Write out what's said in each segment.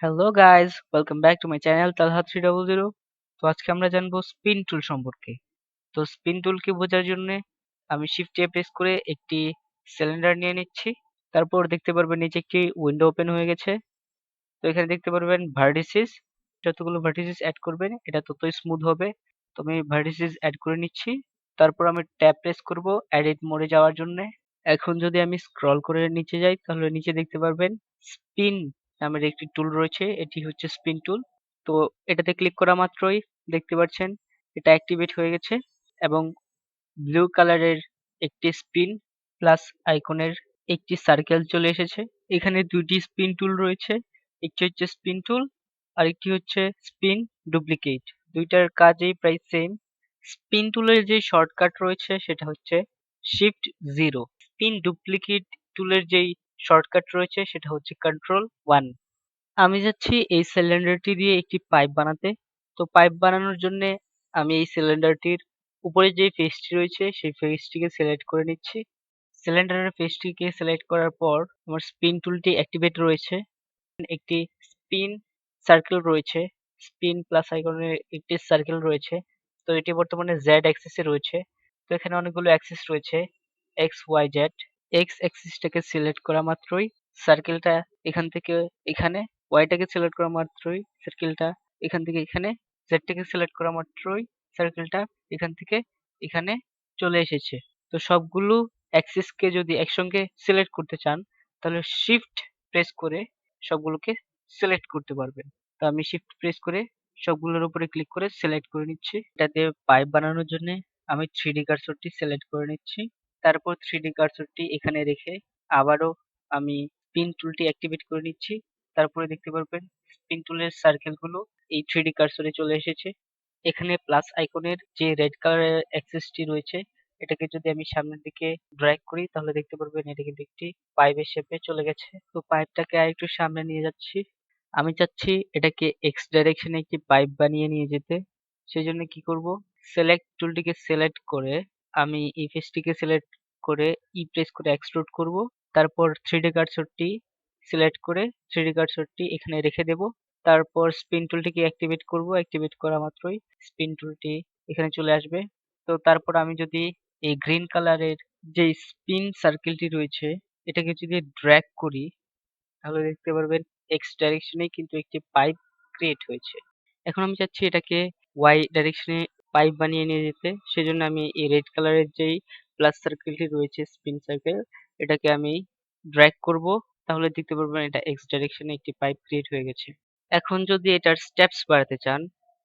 Hello guys, welcome back to my channel Talha 300। তো আজকে আমরা জানবো স্পিন টুল সম্পর্কে। তো স্পিন টুলকে বোঝার জন্য আমি শিফট প্রেস করে একটি সিলিন্ডার নিয়ে নিচ্ছি। তারপর দেখতে পারবেন নিচে একটি উইন্ডো ওপেন হয়ে গেছে। তো এখানে দেখতে পারবেন ভার্টিসিস, যতগুলো ভার্টিসিস অ্যাড করবেন এটা ততই স্মুথ হবে। তো আমি ভার্টিসিস অ্যাড করে নিচ্ছি। তারপর আমি ট্যাব প্রেস করব এডিট মোডে যাওয়ার জন্য। এখন যদি আমি স্ক্রল করে নিচে যাই তাহলে নিচে দেখতে পারবেন স্পিন নামের একটি টুল রয়েছে, এটি হচ্ছে স্পিন টুল। তো এটাতে ক্লিক করা মাত্রই দেখতে পাচ্ছেন এটা অ্যাক্টিভেট হয়ে গেছে এবং ব্লু কালারের একটি স্পিন প্লাস আইকনের একটি সার্কেল চলে এসেছে। এখানে দুটি স্পিন টুল রয়েছে, একটি হচ্ছে স্পিন টুল আর একটি হচ্ছে স্পিন ডুপ্লিকেট। দুইটার কাজই প্রায় সেম। স্পিন টুলের যে শর্টকাট রয়েছে সেটা হচ্ছে শিফট 0। স্পিন ডুপ্লিকেট টুলের যেই শর্টকাট রয়েছে সেটা হচ্ছে কন্ট্রোল 1। আমি যাচ্ছি এই সিলিন্ডারটি দিয়ে একটি পাইপ বানাতে। তো পাইপ বানানোর জন্য আমি এই সিলিন্ডারটির উপরে যে ফেসটি রয়েছে সেই ফেসটিকে সিলেক্ট করে নিচ্ছি। সিলিন্ডারের ফেসটিকে সিলেক্ট করার পর আমার স্পিন টুলটি অ্যাক্টিভেট রয়েছে। একটি স্পিন সার্কেল রয়েছে, স্পিন প্লাস আইকনের একটি সার্কেল রয়েছে। তো এটি বর্তমানে জেড অ্যাক্সিসে রয়েছে। তো এখানে অনেকগুলো অ্যাক্সিস রয়েছে, এক্স ওয়াই জেড। এক্স অ্যাক্সিসটাকে সিলেক্ট করা মাত্রই সার্কেলটা এখান থেকে এখানে, ওয়াইটাকে সিলেক্ট করা মাত্রই সার্কেলটা এখান থেকে এখানে, জেডটাকে সিলেক্ট করা মাত্রই সার্কেলটা এখান থেকে এখানে চলে এসেছে। তো সবগুলো অ্যাক্সিসকে যদি একসঙ্গে সিলেক্ট করতে চান তাহলে শিফট প্রেস করে সবগুলোকে সিলেক্ট করতে পারবেন। তো আমি শিফট প্রেস করে সবগুলোর উপরে ক্লিক করে সিলেক্ট করে নিচ্ছি। এটাতে পাইপ বানানোর জন্য আমি 3D কার্সরটি সিলেক্ট করে নিচ্ছি। তারপর 3D কার্সরটি এখানে রেখে আবারও আমি স্পিন টুলটি অ্যাক্টিভেট করে নিচ্ছি। তারপরে দেখতে পারবেন স্পিন টুলের সার্কেল গুলো এই 3D কার্সরে চলে এসেছে। এখানে প্লাস আইকনের যে রেড কালারের অ্যাক্সেসটি রয়েছে এটাকে যদি আমি সামনের দিকে ড্র্যাগ করি তাহলে দেখতে পারবেন এটা কিন্তু একটি পাইপের শেপে চলে গেছে। তো পাইপটাকে আরেকটু সামনে নিয়ে যাচ্ছি। আমি চাচ্ছি এটাকে এক্স ডাইরেকশনে একটি পাইপ বানিয়ে নিয়ে যেতে। সেজন্য কি করব, সিলেক্ট টুলটিকে সিলেক্ট করে আমি এই ফেসটিকে সিলেক্ট করে প্রেস করে এক্সট্রুড করব। তারপর 3D কার্সরটি সিলেক্ট করে 3D কার্সরটি এখানে রেখে দেব। তারপর স্পিন টুলটিকে অ্যাক্টিভেট করব। অ্যাক্টিভেট করা মাত্রই স্পিন টুলটি এখানে চলে আসবে। তো তারপর আমি যদি এই গ্রিন কালারের যে স্পিন সার্কেলটি রয়েছে এটাকে যদি ড্র্যাগ করি তাহলে দেখতে পারবেন এক্স ডাইরেকশনে কিন্তু একটি পাইপ ক্রিয়েট হয়েছে। এখন আমি চাচ্ছি এটাকে ওয়াই ডাইরেকশনে পাইপ বানিয়ে নিয়ে যেতে। সেজন্য আমি এই রেড কালারের যেই প্লাস সার্কেলটি রয়েছে স্পিন সার্কেল এটাকে আমি ড্র্যাগ করব। তাহলে দেখতে পারবেন এটা এক্স ডাইরেকশনে একটি পাইপ ক্রিয়েট হয়ে গেছে। এখন যদি এটার স্টেপস বাড়াতে চান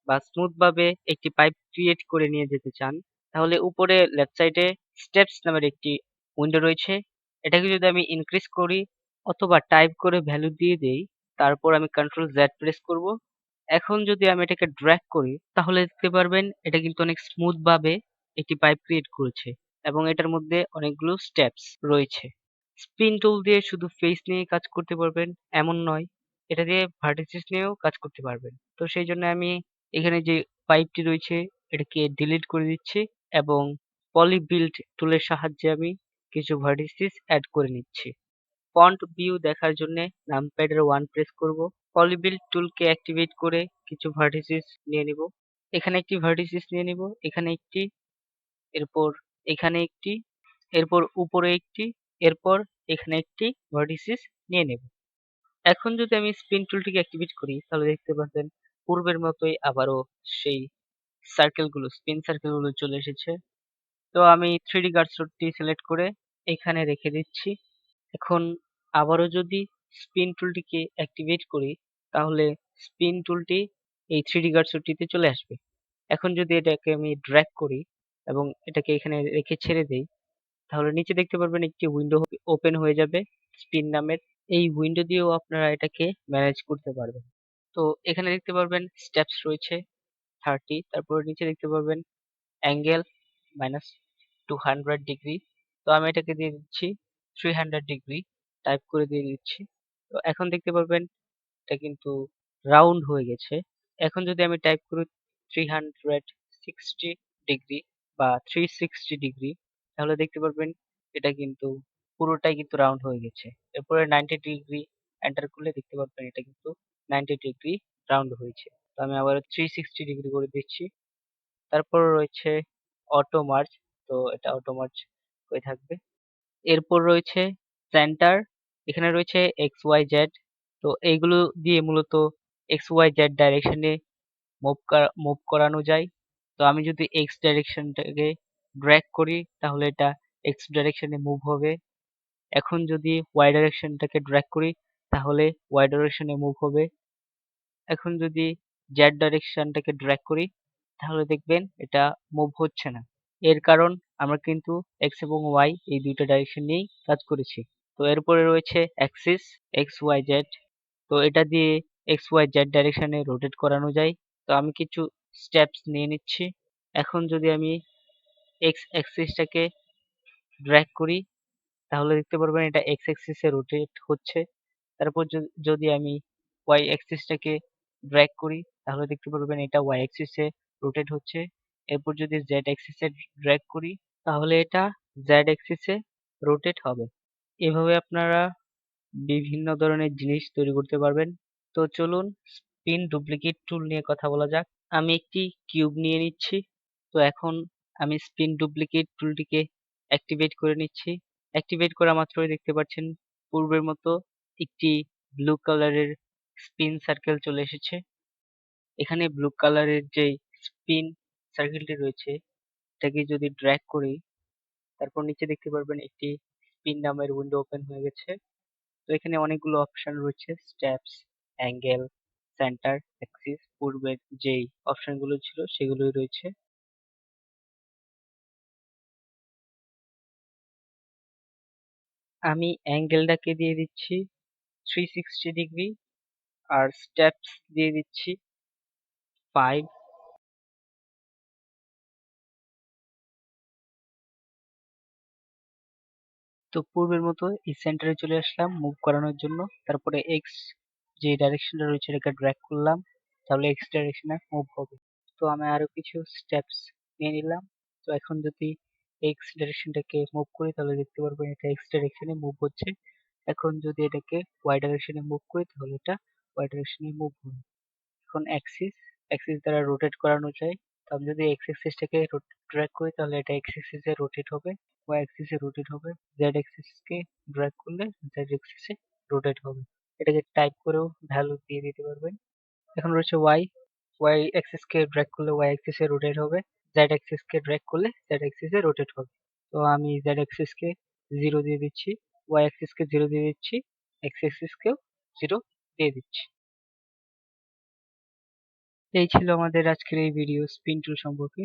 বা স্মুথ ভাবে একটি পাইপ ক্রিয়েট করে নিয়ে যেতে চান তাহলে উপরে লেফট সাইডে স্টেপস নামের একটি উইন্ডো রয়েছে। এটাকে যদি আমি ইনক্রিজ করি অথবা টাইপ করে ভ্যালু দিয়ে দেই, তারপর আমি কন্ট্রোল জেড প্রেস করব। এখন যদি আমি এটাকে ড্র্যাগ করি তাহলে দেখতে পারবেন এটা কিন্তু অনেক স্মুথ ভাবে একটি পাইপ ক্রিয়েট করেছে এবং এটার মধ্যে অনেকগুলো স্টেপস রয়েছে। স্পিন টুল দিয়ে শুধু ফেস নিয়ে কাজ করতে পারবেন এমন নয়, এটা দিয়ে ভার্টিসিস নিয়েও কাজ করতে পারবেন। তো সেই জন্য আমি এখানে যে পাইপটি রয়েছে এটাকে ডিলিট করে দিচ্ছি এবং পলি বিল্ড টুলের সাহায্যে আমি কিছু ভার্টিসিস অ্যাড করে নিচ্ছি। ফন্ট ভিউ দেখার জন্য নামপ্যাডের 1 প্রেস করব। পলিবিল টুলকে অ্যাক্টিভেট করে কিছু ভার্টিসিস নিয়ে নিব। এখানে একটি ভার্টিসিস নিয়ে নিব, এখানে একটি, এরপর এখানে একটি, এরপর উপরে একটি, এরপর এখানে একটি ভার্টিসিস নিয়ে নেব। এখন যদি আমি স্পিন টুলটিকে অ্যাক্টিভেট করি তাহলে দেখতে পাচ্ছেন পূর্বের মতোই আবারও সেই সার্কেলগুলো স্পিন সার্কেলগুলো চলে এসেছে। তো আমি 3D কার্সরটি সিলেক্ট করে এখানে রেখে দিচ্ছি। এখন আবারও যদি স্পিন টুলটিকে অ্যাক্টিভেট করি তাহলে স্পিন টুলটি এই 3D কার্সরটিতে চলে আসবে। এখন যদি এটাকে আমি ড্র্যাগ করি এবং এটাকে এখানে রেখে ছেড়ে দেই তাহলে নিচে দেখতে পারবেন একটি উইন্ডো ওপেন হয়ে যাবে স্পিন নামের। এই উইন্ডো দিয়েও আপনারা এটাকে ম্যানেজ করতে পারবেন। তো এখানে দেখতে পারবেন স্টেপস রয়েছে 30, তারপর নিচে দেখতে পারবেন অ্যাঙ্গেল -200 ডিগ্রি। তো আমি এটাকে দিয়ে দিচ্ছি 300 ডিগ্রি, টাইপ করে দিয়ে দিচ্ছি। তো এখন দেখতে পারবেন এটা কিন্তু রাউন্ড হয়ে গেছে। এখন যদি আমি টাইপ করি 360 ডিগ্রি বা 360 ডিগ্রি তাহলে দেখতে পারবেন এটা কিন্তু পুরোটাই কিন্তু রাউন্ড হয়ে গেছে। এরপরে 90 ডিগ্রি এন্টার করলে দেখতে পারবেন এটা কিন্তু 90 ডিগ্রি রাউন্ড হয়েছে। তো আমি আবার 360 ডিগ্রি করে দিচ্ছি। তারপর রয়েছে অটো মার্জ, তো এটা অটো মার্জ হয়ে থাকবে। এরপর রয়েছে সেন্টার, এখানে রয়েছে এক্স ওয়াই জেড। তো এইগুলো দিয়ে মূলত এক্স ওয়াই জেড ডাইরেকশনে মুভ করানো যায়। তো আমি যদি এক্স ডাইরেকশনটাকে ড্র্যাগ করি তাহলে এটা এক্স ডাইরেকশনে মুভ হবে। এখন যদি ওয়াই ডাইরেকশনটাকে ড্র্যাগ করি তাহলে ওয়াই ডাইরেকশনে মুভ হবে। এখন যদি জেড ডাইরেকশনটাকে ড্র্যাগ করি তাহলে দেখবেন এটা মুভ হচ্ছে না। এর কারণ আমরা কিন্তু এক্স এবং ওয়াই এই দুইটা ডাইরেকশন নিয়েই কাজ করেছি। তো এরপরে রয়েছে অ্যাক্সিস এক্স ওয়াই জেড। তো এটা দিয়ে এক্স ওয়াই জেড ডাইরেকশনে রোটেট করানো যায়। তো আমি কিছু স্টেপস নিয়ে নিচ্ছি। এখন যদি আমি এক্স অ্যাক্সিসটাকে ড্র্যাগ করি তাহলে দেখতে পারবেন এটা এক্স অ্যাক্সিসে রোটেট হচ্ছে। তারপর যদি আমি ওয়াই অ্যাক্সিসটাকে ড্র্যাগ করি তাহলে দেখতে পারবেন এটা ওয়াই অ্যাক্সিসে রোটেট হচ্ছে। এরপর যদি জেড অ্যাক্সিসে ড্র্যাগ করি তাহলে এটা জেড অ্যাক্সিসে রোটেট হবে। এভাবে আপনারা বিভিন্ন ধরনের জিনিস তৈরি করতে পারবেন। তো চলুন স্পিন ডুপ্লিকেট টুল নিয়ে কথা বলা যাক। আমি একটি কিউব নিয়ে নিচ্ছি। তো এখন আমি স্পিন ডুপ্লিকেট টুলটিকে অ্যাক্টিভেট করে নিচ্ছি। অ্যাক্টিভেট করা মাত্রই দেখতে পাচ্ছেন পূর্বের মতো একটি ব্লু কালারের স্পিন সার্কেল চলে এসেছে। এখানে ব্লু কালারের যে স্পিন সার্কেলটি রয়েছে এটাকে যদি ড্র্যাগ করি তারপর নিচে দেখতে পারবেন একটি স্পিন নামের উইন্ডো ওপেন হয়ে গেছে। তো এখানে অনেকগুলো অপশন রয়েছে, স্টেপস, অ্যাঙ্গেল, সেন্টার, অ্যাক্সিস, পূর্বের যেই অপশনগুলো ছিল সেগুলোই রয়েছে। আমি অ্যাঙ্গেলটাকে দিয়ে দিচ্ছি 360 ডিগ্রি আর স্টেপস দিয়ে দিচ্ছি 5। তো পূর্বের মতো এই সেন্টারে চলে আসলাম মুভ করানোর জন্য। তারপরে এক্স যে ডাইরেকশনটা রয়েছে এটাকে ড্র্যাগ করলাম তাহলে এক্স ডাইরেকশনে মুভ হবে। তো আমি আরো কিছু স্টেপস নিয়ে নিলাম। তো এখন যদি এক্স ডাইরেকশনটাকে মুভ করি তাহলে দেখতে পারবেন এটা এক্স ডাইরেকশনে মুভ হচ্ছে। এখন যদি এটাকে ওয়াই ডাইরেকশনে মুভ করি তাহলে এটা ওয়াই ডাইরেকশনে মুভ হবে। এখন অ্যাক্সিস, অ্যাক্সিস দ্বারা রোটেট করানো যায়। তো আমি যদি এক্স অ্যাক্সিসটাকে ড্র্যাগ করি তাহলে এটা এক্স অ্যাক্সিসে রোটেট হবে, ওয়াই অ্যাক্সিসে রোটেট হবে। জেড অ্যাক্সিসকে ড্র্যাগ করলে জেড অ্যাক্সিসে রোটেট হবে। এটাকে টাইপ করেও ভ্যালু দিয়ে দিতে পারবেন। এখন রয়েছে ওয়াই, ওয়াই অ্যাক্সিসকে ড্র্যাগ করলে ওয়াই অ্যাক্সিসে রোটেট হবে, জেড অ্যাক্সিসকে ড্র্যাগ করলে জেড অ্যাক্সিসে রোটেট হবে। তো আমি জেড অ্যাক্সিসকে 0 দিয়ে দিচ্ছি, ওয়াই অ্যাক্সিসকে 0 দিয়ে দিচ্ছি, এক্স অ্যাক্সিসকেও 0 দিয়ে দিচ্ছি। এই ছিল আমাদের আজকের এই ভিডিও স্পিন টুল সম্পর্কে।